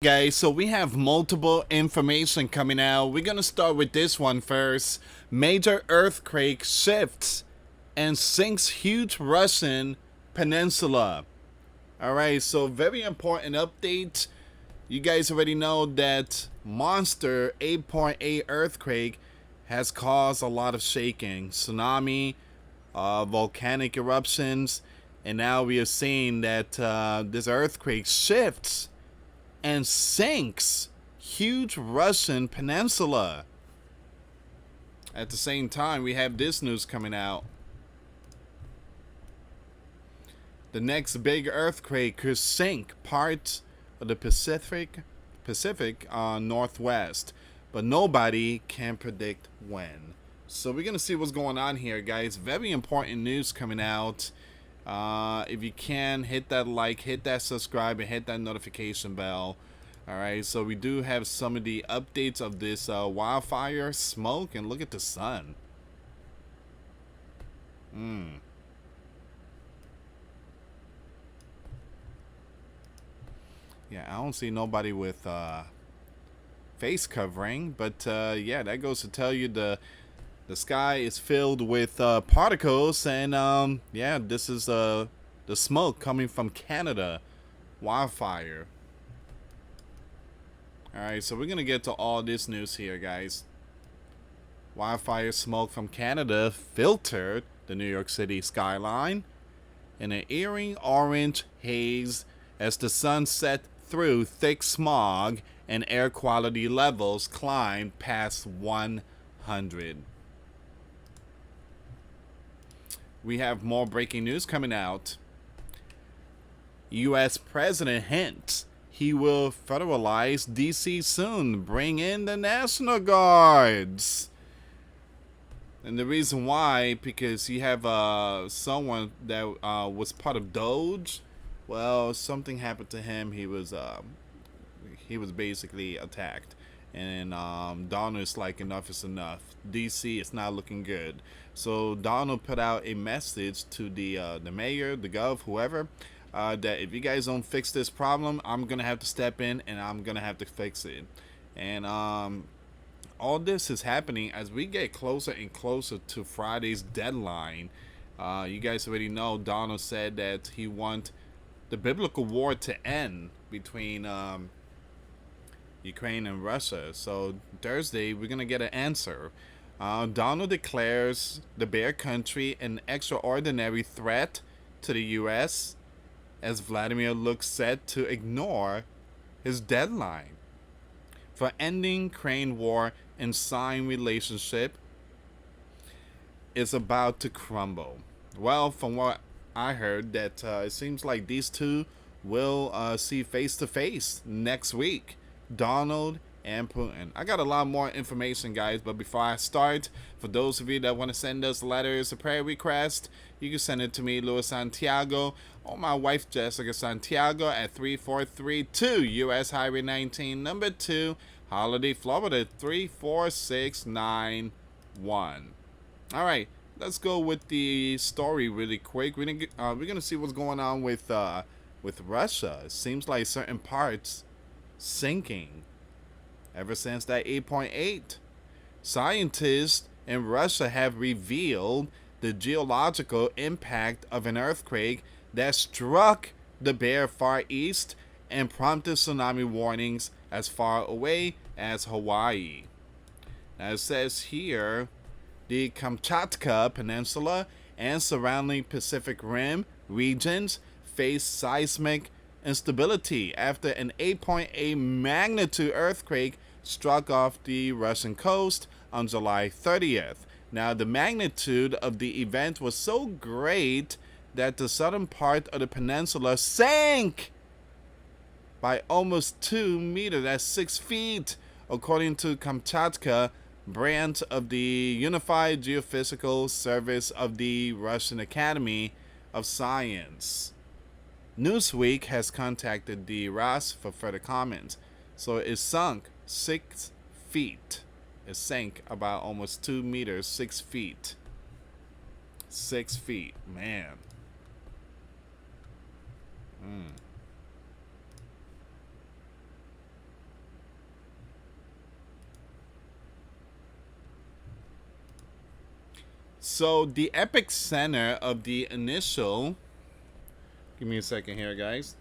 Guys, so we have multiple information coming out. We're gonna start with this one first. Major earthquake shifts and sinks huge Russian peninsula. Alright, so very important update. You guys already know that monster 8.8 earthquake has caused a lot of shaking, tsunami, volcanic eruptions, and now we are seeing that this earthquake shifts and sinks huge Russian peninsula. At the same time, we have this news coming out. The next big earthquake could sink parts of the Pacific Northwest, but nobody can predict when. So we're gonna see what's going on here, guys. Very important news coming out. If you can, hit that like, hit that subscribe, and hit that notification bell. Alright, so we do have some of the updates of this wildfire smoke, and look at the sun. Yeah, I don't see nobody with face covering, but yeah, that goes to tell you the sky is filled with particles, and yeah, this is the smoke coming from Canada wildfire. Alright, so we're gonna get to all this news here, guys. Wildfire smoke from Canada filtered the New York City skyline in an eerie orange haze as the sun set through thick smog and air quality levels climbed past 100. We have more breaking news coming out. US President hints he will federalize DC soon, bring in the National Guards. And the reason why, because you have someone that was part of Doge. Well, something happened to him. He was basically attacked, and Donald is like, enough is enough. DC is not looking good. So Donald put out a message to the mayor, the gov, whoever, that if you guys don't fix this problem, I'm gonna have to step in and I'm gonna have to fix it. And all this is happening as we get closer and closer to Friday's deadline. You guys already know Donald said that he wants the biblical war to end between Ukraine and Russia. So Thursday, we're going to get an answer. Donald declares the Bear Country an extraordinary threat to the U.S. as Vladimir looks set to ignore his deadline for ending Ukraine war and sign relationship is about to crumble. Well, from what I heard, that it seems like these two will see face to face next week, Donald and Putin. I got a lot more information, guys, but before I start, for those of you that want to send us letters or prayer request, you can send it to me, Luis Santiago, or my wife, Jessica Santiago, at 3432 US Highway 19, number 2, Holiday, Florida 34691. All right, let's go with the story really quick. We're gonna see what's going on with Russia. It seems like certain parts sinking ever since that 8.8. Scientists in Russia have revealed the geological impact of an earthquake that struck the Bear Far East and prompted tsunami warnings as far away as Hawaii. Now it says here, the Kamchatka Peninsula and surrounding Pacific Rim regions face seismic instability after an 8.8 magnitude earthquake struck off the Russian coast on July 30th. Now, the magnitude of the event was so great that the southern part of the peninsula sank by almost 2 meters, that's 6 feet, according to Kamchatka branch of the Unified Geophysical Service of the Russian Academy of Science. Newsweek has contacted the RAS for further comments. So it sunk 6 feet. It sank about almost 2 meters, 6 feet. 6 feet, man. So the epicenter of the initial. Give me a second here, guys.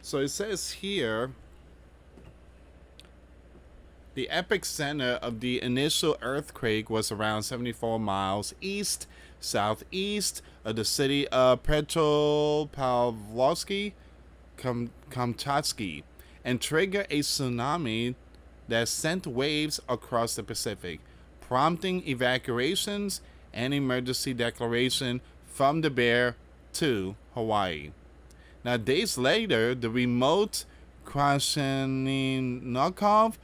So it says here the epicenter of the initial earthquake was around 74 miles east southeast of the city of Petropavlovsky, Kamchatka, and triggered a tsunami that sent waves across the Pacific, prompting evacuations and emergency declaration from the Bear to Hawaii. Now, days later, the remote Krasheninokov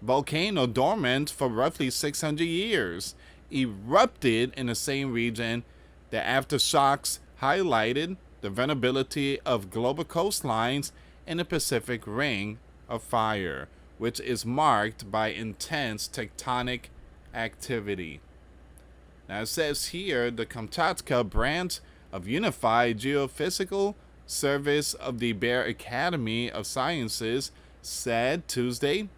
volcano, dormant for roughly 600 years, erupted in the same region. The aftershocks highlighted the vulnerability of global coastlines in the Pacific Ring of Fire, which is marked by intense tectonic activity. Now it says here the Kamchatka branch of Unified Geophysical Service of the Bear Academy of Sciences said Tuesday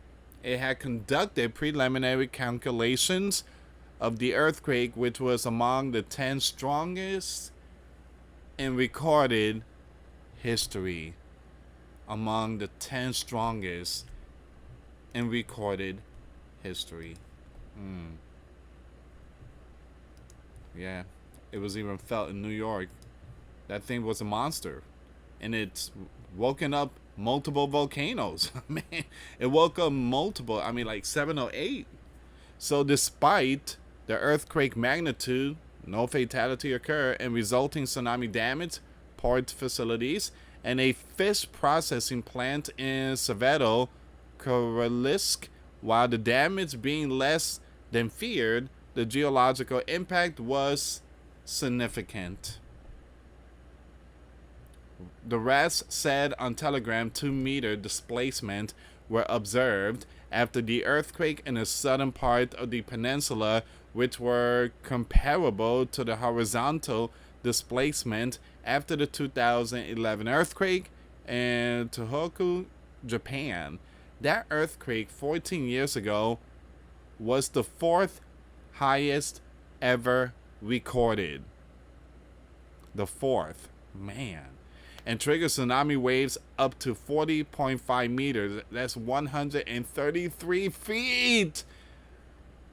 it had conducted preliminary calculations of the earthquake, which was among the 10 strongest in recorded history. Among the 10 strongest in recorded history. Yeah, it was even felt in New York. That thing was a monster. And it's woken up multiple volcanoes. Man, it woke up multiple, like 7 or 8. So despite the earthquake magnitude, no fatality occurred, and resulting tsunami damage, port facilities, and a fish processing plant in Soveto, Kurilisk. While the damage being less than feared, the geological impact was significant. The rest said on Telegram 2-meter displacement were observed after the earthquake in the southern part of the peninsula, which were comparable to the horizontal displacement after the 2011 earthquake in Tohoku, Japan. That earthquake 14 years ago was the 4th highest ever recorded. The 4th. Man. And triggered tsunami waves up to 40.5 meters. That's 133 feet.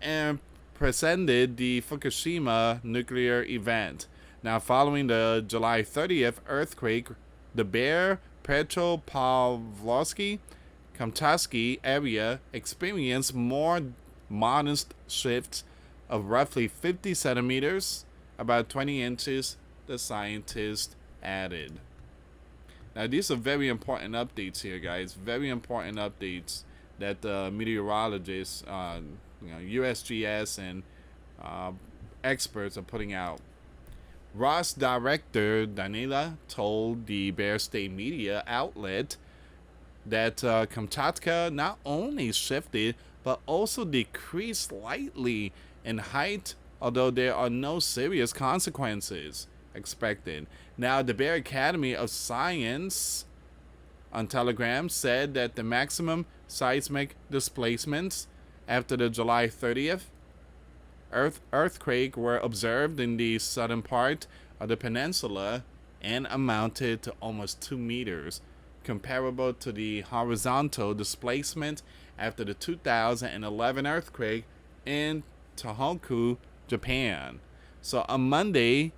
And preceded the Fukushima nuclear event. Now, following the July 30th earthquake, the Bear Petropavlovsky Kamchatka area experienced more modest shifts of roughly 50 centimeters, about 20 inches, the scientists added. Now, these are very important updates here, guys. Very important updates that the meteorologists, USGS, and experts are putting out. Ross director Danila told the Bear State media outlet that Kamchatka not only shifted but also decreased slightly in height, although there are no serious consequences expected. Now, the Bear Academy of Science on Telegram said that the maximum seismic displacements after the July 30th earthquake were observed in the southern part of the peninsula and amounted to almost 2 meters, comparable to the horizontal displacement after the 2011 earthquake in Tohoku, Japan. So on Monday,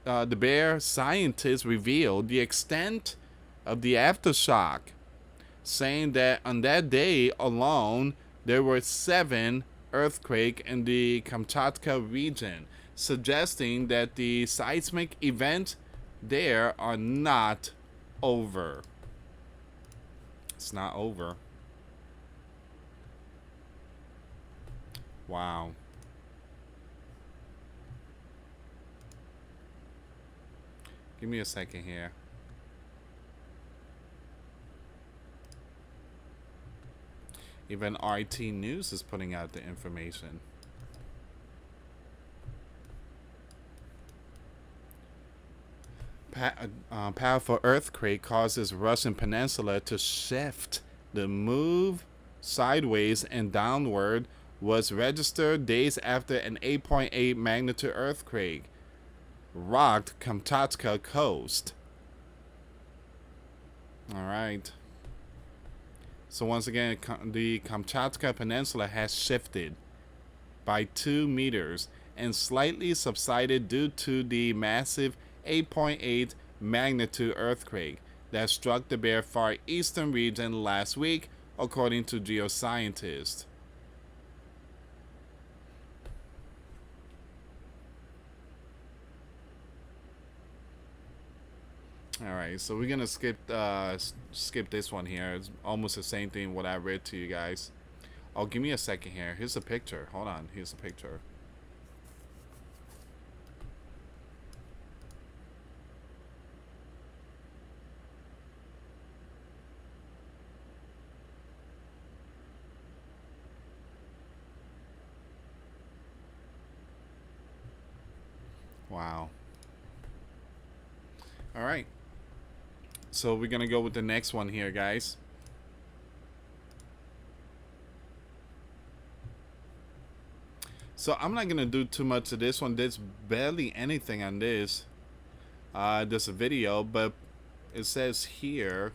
the Bear scientists revealed the extent of the aftershock, saying that on that day alone, there were 7 earthquakes in the Kamchatka region, suggesting that the seismic events there are not over. It's not over. Wow. Give me a second here. Even RT News is putting out the information. Powerful earthquake causes Russian peninsula to shift, the move sideways and downward was registered days after an 8.8 magnitude earthquake rocked Kamchatka coast. All right. So once again, the Kamchatka Peninsula has shifted by 2 meters and slightly subsided due to the massive 8.8 magnitude earthquake that struck the bare far eastern region last week, according to geoscientists. All right, so we're gonna skip this one here. It's almost the same thing what I read to you guys. Oh, give me a second here. Here's a picture. Hold on. Here's a picture. Wow. All right. So we're gonna go with the next one here, guys. So I'm not gonna do too much of this one. There's barely anything on this. There's a video, but it says here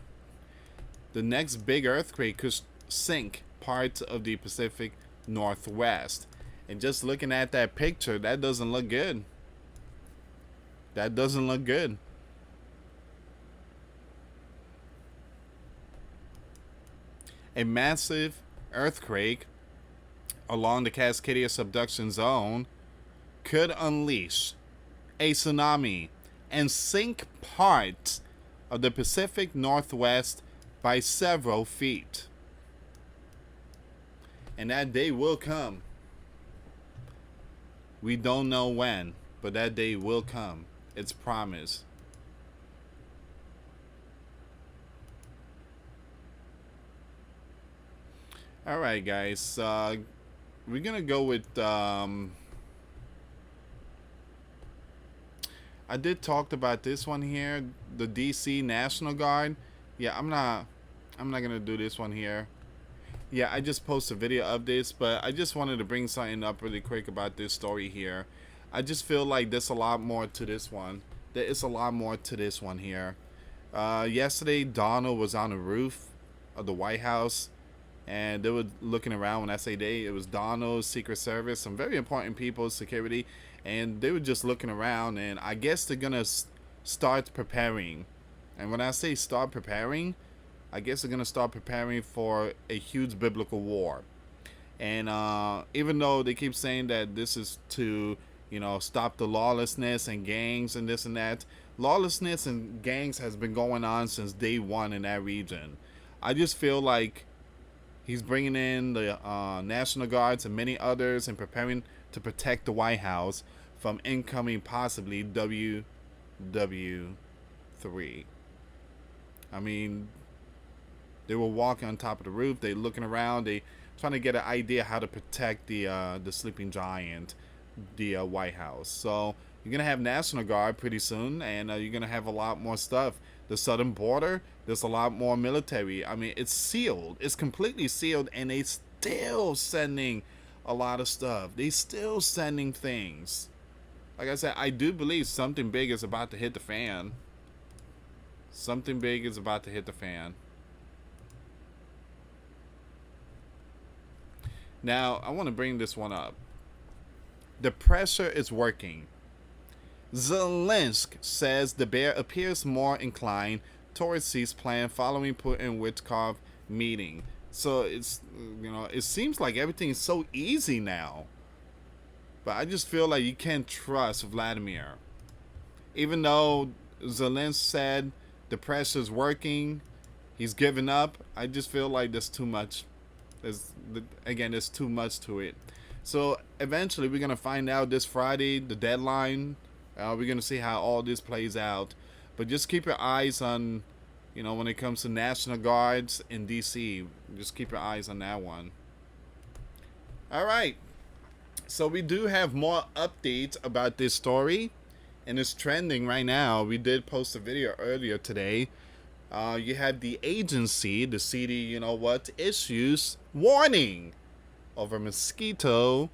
the next big earthquake could sink parts of the Pacific Northwest. And just looking at that picture, that doesn't look good. That doesn't look good. A massive earthquake along the Cascadia subduction zone could unleash a tsunami and sink parts of the Pacific Northwest by several feet. And that day will come. We don't know when, but that day will come. It's promised. Alright, guys. We're gonna go with I did talk about this one here, the DC National Guard. Yeah, I'm not gonna do this one here. Yeah, I just posted a video of this, but I just wanted to bring something up really quick about this story here. I just feel like there's a lot more to this one. There is a lot more to this one here. Yesterday, Donald was on the roof of the White House, and they were looking around. When I say they, it was Donald, Secret Service, some very important people, security, and they were just looking around, and I guess they're gonna start preparing. And when I say start preparing, I guess they're gonna start preparing for a huge biblical war. And even though they keep saying that this is to, stop the lawlessness and gangs and this and that, lawlessness and gangs has been going on since day one in that region. I just feel like he's bringing in the National Guards and many others and preparing to protect the White House from incoming possibly WW3. I mean, they were walking on top of the roof. They looking around. They trying to get an idea how to protect the sleeping giant, the White House. So you're gonna have National Guard pretty soon, and you're gonna have a lot more stuff. The southern border, there's a lot more military. I mean, it's sealed. It's completely sealed, and they still sending a lot of stuff. They still sending things. Like I said, I do believe something big is about to hit the fan. Something big is about to hit the fan. Now, I want to bring this one up. The pressure is working. Zelensky says the bear appears more inclined towards ceasefire following Putin-Witkoff meeting. So it's, it seems like everything is so easy now. But I just feel like you can't trust Vladimir. Even though Zelensky said the pressure is working, he's giving up, I just feel like there's too much. There's too much to it. So eventually we're going to find out this Friday, the deadline. We're going to see how all this plays out. But just keep your eyes on, when it comes to National Guards in D.C., just keep your eyes on that one. All right. So we do have more updates about this story. And it's trending right now. We did post a video earlier today. You have the agency, the CD, issues warning over mosquito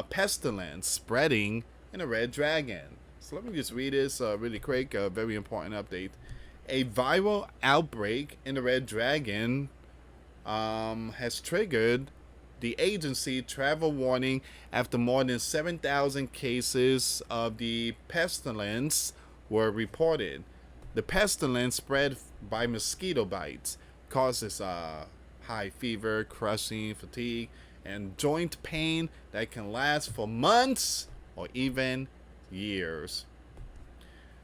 pestilence spreading in a red dragon. So let me just read this really quick. A very important update. A viral outbreak in the red dragon has triggered the agency travel warning after more than 7,000 cases of the pestilence were reported. The pestilence spread by mosquito bites, causes high fever, crushing, fatigue, and joint pain that can last for months or even years.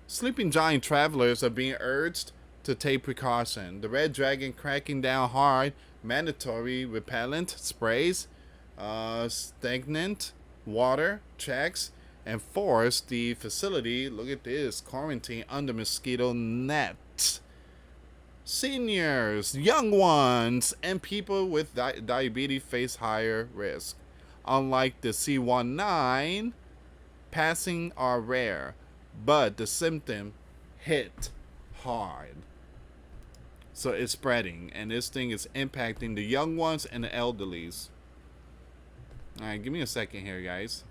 Sleeping giant travelers are being urged to take precaution. The red dragon cracking down hard, mandatory repellent sprays, stagnant water checks, and force the facility, look at this, quarantine under mosquito net. Seniors, young ones, and people with diabetes face higher risk. Unlike the C19, passing are rare, but the symptom hit hard. So it's spreading, and this thing is impacting the young ones and the elderlies. Alright, give me a second here, guys.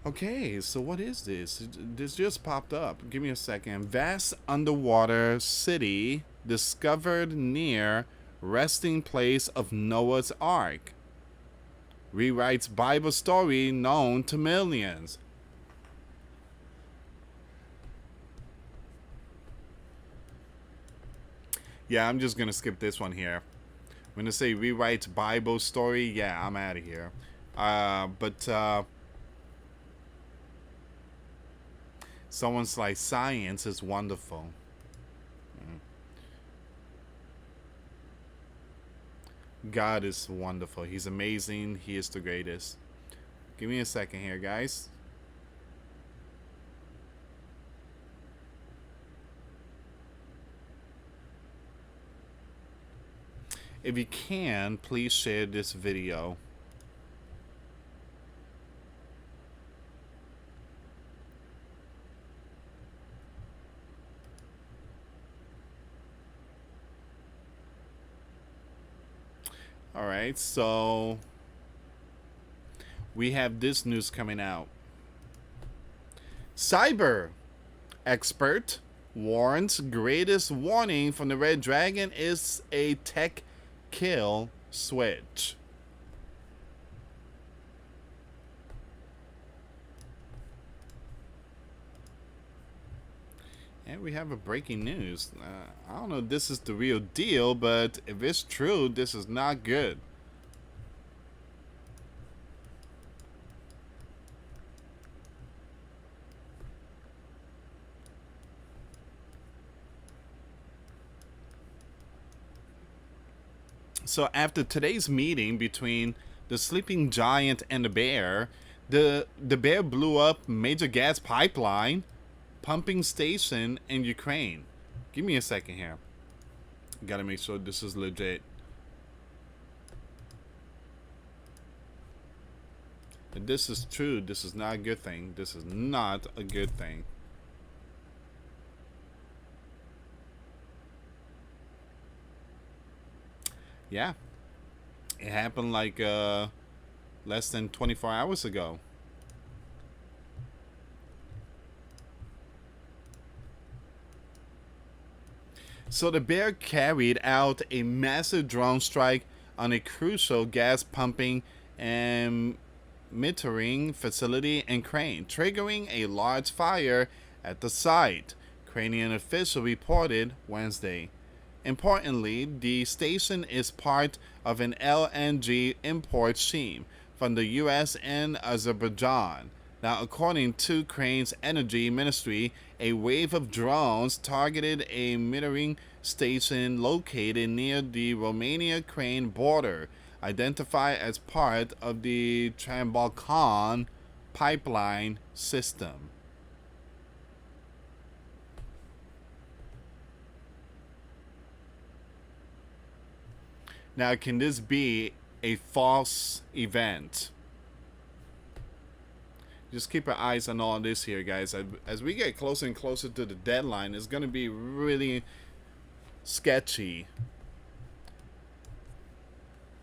Okay, so what is this? This just popped up. Give me a second. Vast underwater city discovered near resting place of Noah's Ark. Rewrites Bible story known to millions. Yeah, I'm just gonna skip this one here. I'm gonna say rewrites Bible story. Yeah, I'm out of here. But someone's like, science is wonderful. God is wonderful. He's amazing. He is the greatest. Give me a second here, guys. If you can, please share this video. Alright, so we have this news coming out. Cyber expert warns greatest warning from the Red Dragon is a tech kill switch. And we have a breaking news. I don't know if this is the real deal, but if it's true, this is not good. So after today's meeting between the sleeping giant and the bear blew up major gas pipeline pumping station in Ukraine. Give me a second here. Gotta make sure this is legit. If this is true, this is not a good thing. This is not a good thing. Yeah. It happened like less than 24 hours ago. So the bear carried out a massive drone strike on a crucial gas pumping and metering facility in Ukraine, triggering a large fire at the site, Ukrainian official reported Wednesday. Importantly, the station is part of an LNG import scheme from the US and Azerbaijan. Now, according to Ukraine's energy ministry, a wave of drones targeted a metering station located near the Romania-Ukraine border, identified as part of the Trans-Balkan pipeline system. Now, can this be a false event? just keep our eyes on all this here, guys. As we get closer and closer to the deadline, it's going to be really sketchy.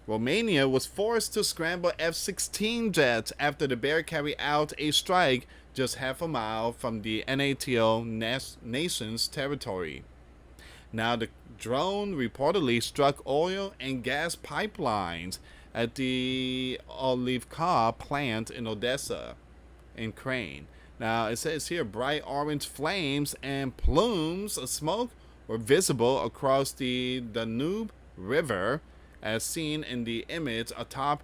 Romania was forced to scramble F-16 jets after the bear carried out a strike just half a mile from the NATO nation's territory. Now, the drone reportedly struck oil and gas pipelines at the Olivka plant in Odessa, in Ukraine. Now, it says here bright orange flames and plumes of smoke were visible across the Danube River, as seen in the image atop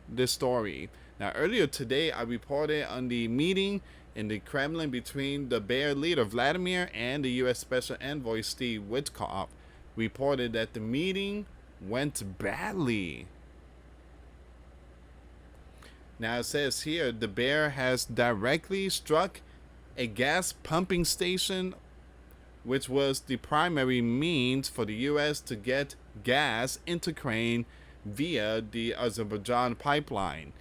this story. Now, earlier today, I reported on the meeting in the Kremlin between the bear leader Vladimir and the U.S. Special Envoy Steve Witkoff. Reported that the meeting went badly. Now, it says here the bear has directly struck a gas pumping station, which was the primary means for the U.S. to get gas into Ukraine via the Azerbaijan pipeline.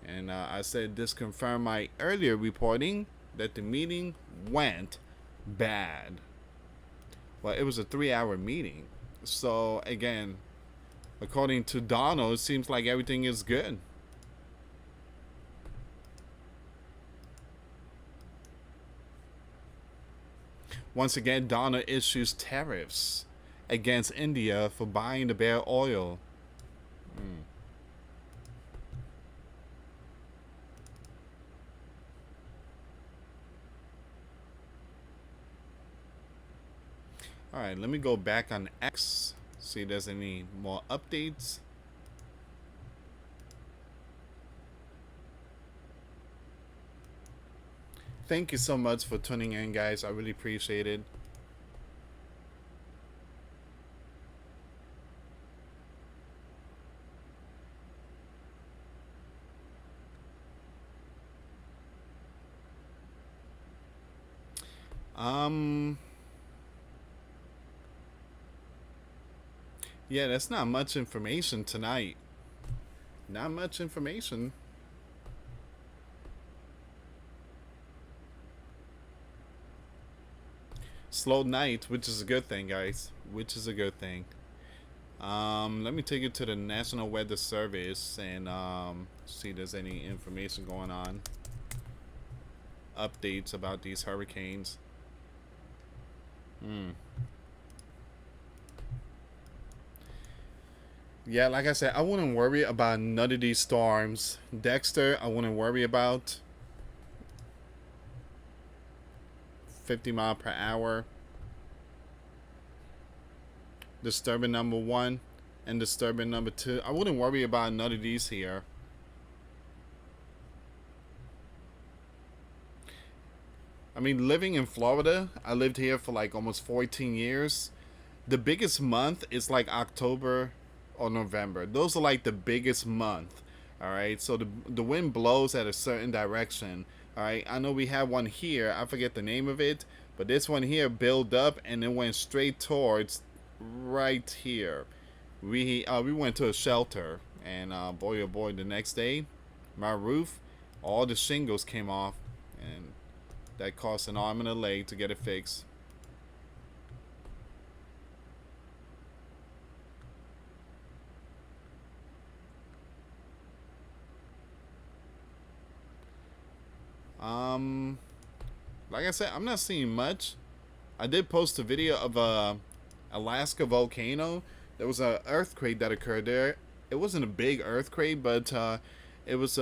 And I said this confirmed my earlier reporting that the meeting went bad. Well, it was a 3-hour meeting. So, again, according to Donald, it seems like everything is good. Once again, Donna issues tariffs against India for buying the bear oil. Alright, let me go back on X, see if there's any more updates. Thank you so much for tuning in, guys. I really appreciate it. Yeah, that's not much information tonight. Not much information. Slow night, which is a good thing, guys. Which is a good thing. Let me take you to the National Weather Service and see if there's any information going on. Updates about these hurricanes. Yeah, like I said, I wouldn't worry about none of these storms. Dexter, I wouldn't worry about. 50 mile per hour. Disturbance number 1 and disturbance number 2. I wouldn't worry about none of these here. I mean, living in Florida, I lived here for like almost 14 years. The biggest month is like October or November. Those are like the biggest month. All right, so the wind blows at a certain direction. All right, I know we have one here. I forget the name of it, but this one here built up and it went straight towards right here. We went to a shelter, and boy oh boy, the next day, my roof, all the shingles came off, and that cost an arm and a leg to get it fixed. Like I said, I'm not seeing much. I did post a video of a Alaska volcano. There was an earthquake that occurred there. It wasn't a big earthquake, but it was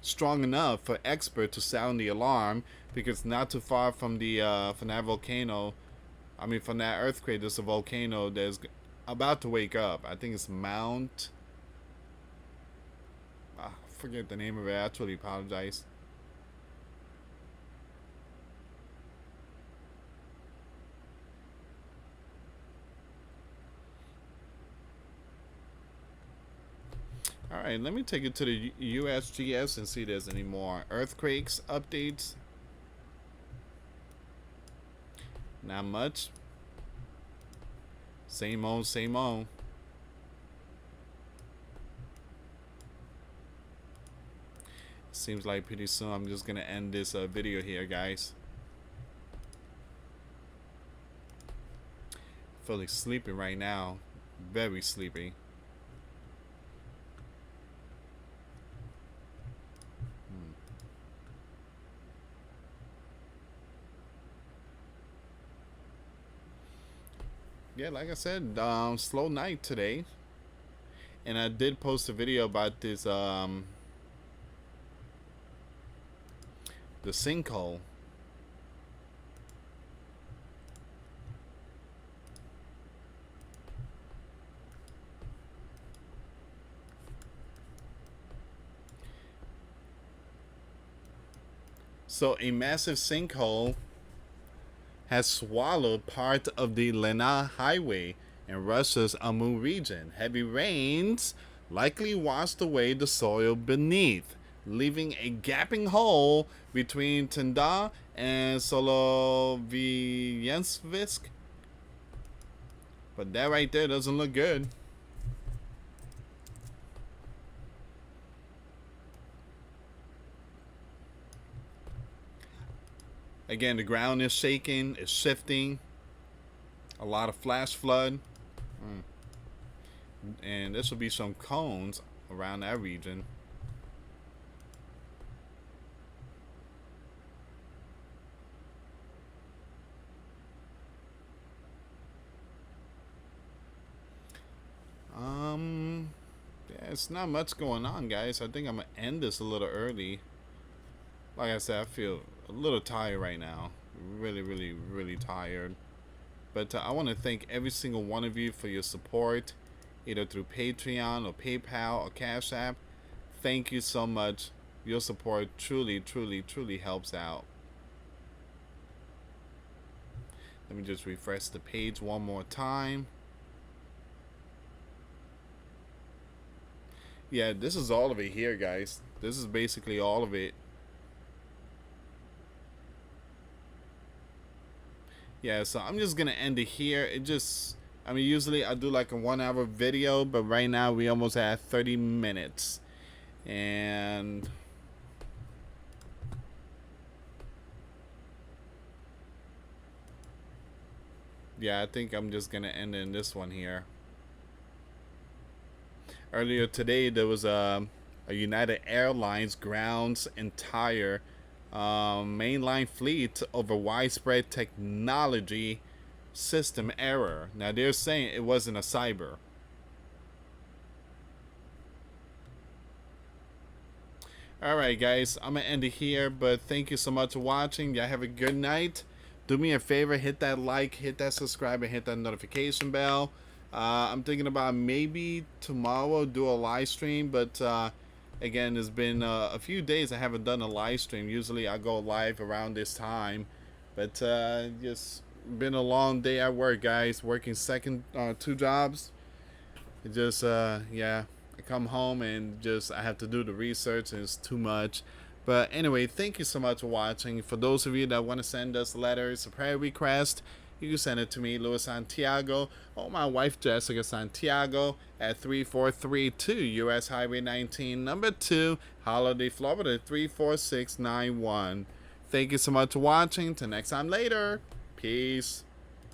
strong enough for experts to sound the alarm, because not too far from the from that volcano, I mean from that earthquake, there's a volcano that's about to wake up. I think it's Mount. I forget the name of it. I actually apologize. Alright, let me take it to the USGS and see if there's any more earthquakes updates. Not much. Same old, same old. seems like pretty soon I'm just gonna end this video here, guys. Feeling sleepy right now, very sleepy. Yeah, like I said, slow night today. And I did post a video about this, the sinkhole. So a massive sinkhole has swallowed part of the Lena Highway in Russia's Amur region. Heavy rains likely washed away the soil beneath, leaving a gaping hole between Tenda and Soloviansk. But that right there doesn't look good. Again, the ground is shaking, it's shifting. A lot of flash flood. And this will be some cones around that region. Yeah, it's not much going on, guys. I think I'm gonna end this a little early. Like I said, I feel a little tired right now. Really tired. But I want to thank every single one of you for your support, either through Patreon or PayPal or Cash App. Thank you so much. Your support truly helps out. Let me just refresh the page one more time. Yeah, this is all of it here, guys. This is basically all of it. Yeah, so I'm just gonna end it here. I mean, usually I do like a 1 hour video, but right now we almost had 30 minutes. And yeah, I think I'm just gonna end in this one here. Earlier today, there was a United Airlines grounds entire mainline fleet over widespread technology system error. Now they're saying it wasn't a cyber. Alright guys, I'm gonna end it here, but thank you so much for watching. Y'all have a good night. Do me a favor, hit that like, hit that subscribe, and hit that notification bell. I'm thinking about maybe tomorrow do a live stream, but again, it's been a few days I haven't done a live stream. Usually I go live around this time, but just been a long day at work, guys. Working two jobs. It just yeah, I come home and just I have to do the research and it's too much. But anyway, thank you so much for watching. For those of you that want to send us letters, a prayer request, you can send it to me, Luis Santiago, or my wife, Jessica Santiago, at 3432 US Highway 19, number 2, Holiday, Florida, 34691. Thank you so much for watching. Till next time later. Peace.